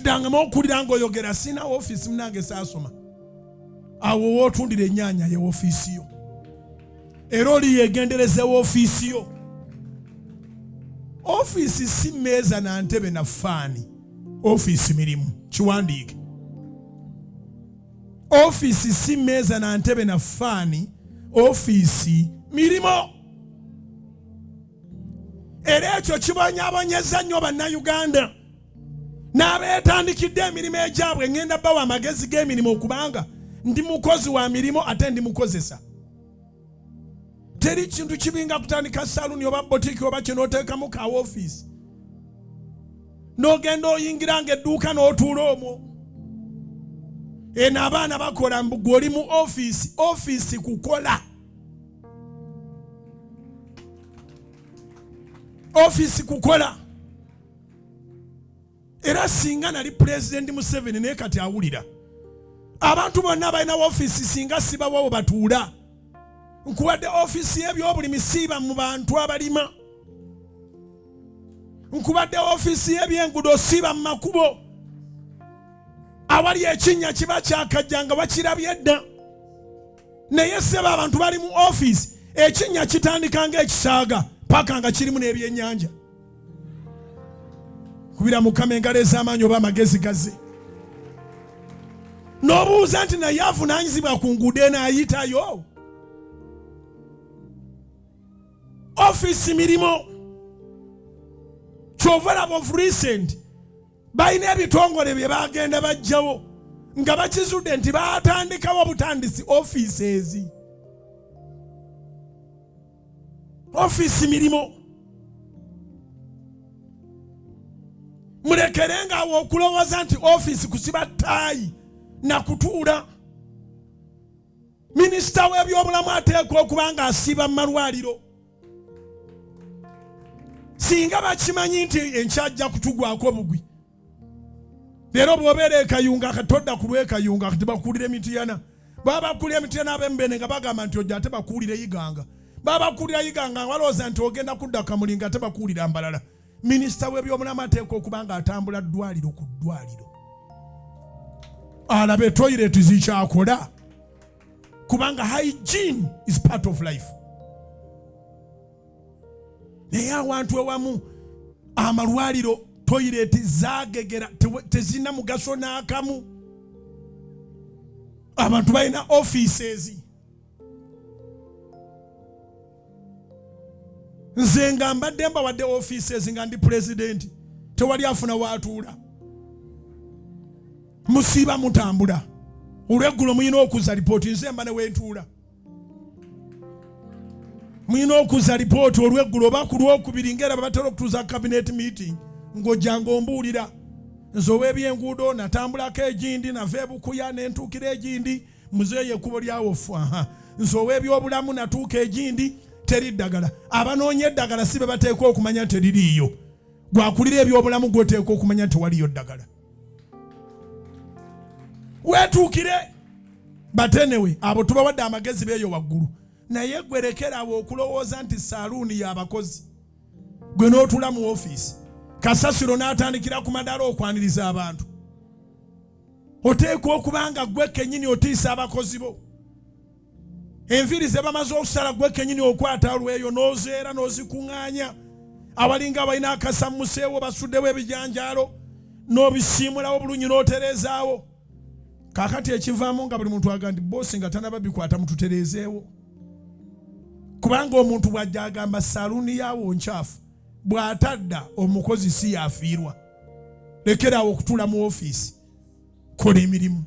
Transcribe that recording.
danga mokulira ngoyogera sina office mnange saasoma awo wotundira ennyanya ye office yo era oli yegendereze office yo. Office si meza na ntebe na fani. Office mirimu. Kiwandiike. Office si meza na ntebe na fani. Office mirimo. Era ekyo kibonyaabonyeza nnyo bannayuganda n'abeetandikidde emirimu egyabwe. Ngenda bawa amagezi g'emirimu okubanga ndi mukozi wa mirimo ate ndi mukozesa. Teri kintu kibinga kutandika saluni oba botiki oba kino oteekamu ka office n'ogenda oyingiranga edduuka n'otuula omwo. Eno abaana bakola mbugu oli mu office. Office kukola. Office kukola. Era singa nali President Museveni naye kati awulira abantu bonna balina office singa sibawo batuula. Nkuwadde office y'ebyobulimi siiba mu bantu abalima. Nkubadde office y'ebyengudo siiba mu makubo. Awali ekinnya kiba kyakajjanga bakirabye dda. Naye seba abantu bali mu office ekinnya kitandika ng'ekisaaga paka nga kirimu n'ebyennyanja. Kubira Mukama engalo ez'amaanyi oba amagezi gaze. N'obuuza nti naye avunaanyizibwa ku nguudo n'ayitayo. Office mirimo. Kyova of recent balina ebitongole bye bagenda bajjawo nga bakizudde nti baatandikawo butandisi offices. Office mirimo. Mulekerenga awo okulowooza nti office kusiba ttaayi na kutuula. Minisita w'ebyobulamu ateekwa okuba nga asiiba mu malwaliro. Singa bakimanyi nti enkyajja kutugwako bugwi. Leero bw'obeera ekayunga katodda ku lw'ekayunga kati bakuulira emitiyana. Baba bakuulira emitiyana ab'embene nga bagamba nti ojja ate bakuulira yiganga. Baba bakuulira yiganga walowooza nti ogenda kudda kamulinga ate bakuulira mbalala. Minisita w'ebyobulamu ateekwa okuba nga atambula ddwaliro ku ddwaliro. Alabe toilet zikyakola. Kubanga hygiene is part of life. Naye awantu ewamu amalwaliro toilet zaagegera tezina mugaso n'akamu. Abantu balina offices. Nze nga mbadde mbawadde offices nga ndi president tewali afuna waatuula. Musiiba mutambula. Olweggulo muyina okuza lipooti nze mba ne wentuula. Muyina okuza lipooti olweggulo oba ku lwokubiri ngera babatera okutuuza cabinet meeting ng'ojjanga ombuulira. Nze ow'ebyenguudo natambulako egindi nava ebukuya nentuukira egindi muzeeyo ekkubo lyawofu. Nze ow'ebyobulamu natuuka egindi teri ddagala. Abanoonya eddagala si be bateekwa okumanya nti teririiyo. Gwakulira ebyobulamu gw'oteekwa okumanya nti waliyo ddagala. Weetuukire batenewe abo tubawadde amagezi beeyo waggulu. Naye gwerekera awo okulowooza nti saluuni y'abakozi. Gwe n'otula mu office. Kasasiro n'atandikira ku madaala okwaniriza abantu. Oteekwa okuba nga gwe kennyini otiisa abakozi bo. Enviiri ze bamaze okusala gwe kennyini okwata olweyo n'ozeera n'ozikuŋŋaanya. Abalinga balina akasammuseewo basuddewo ebijanjaalo n'obisiimulawo bulungi n'otereezaawo. Kaakati ekivaamu nga buli muntu agamba nti boosi nga tanaba bikwata mututereezeewo. Kubanga omuntu bw'ajja agamba saluuni yaawo nkyafu bw'atadda omukozi si yafiirwa. Lekera awo okutula mu office. Kola emirimu.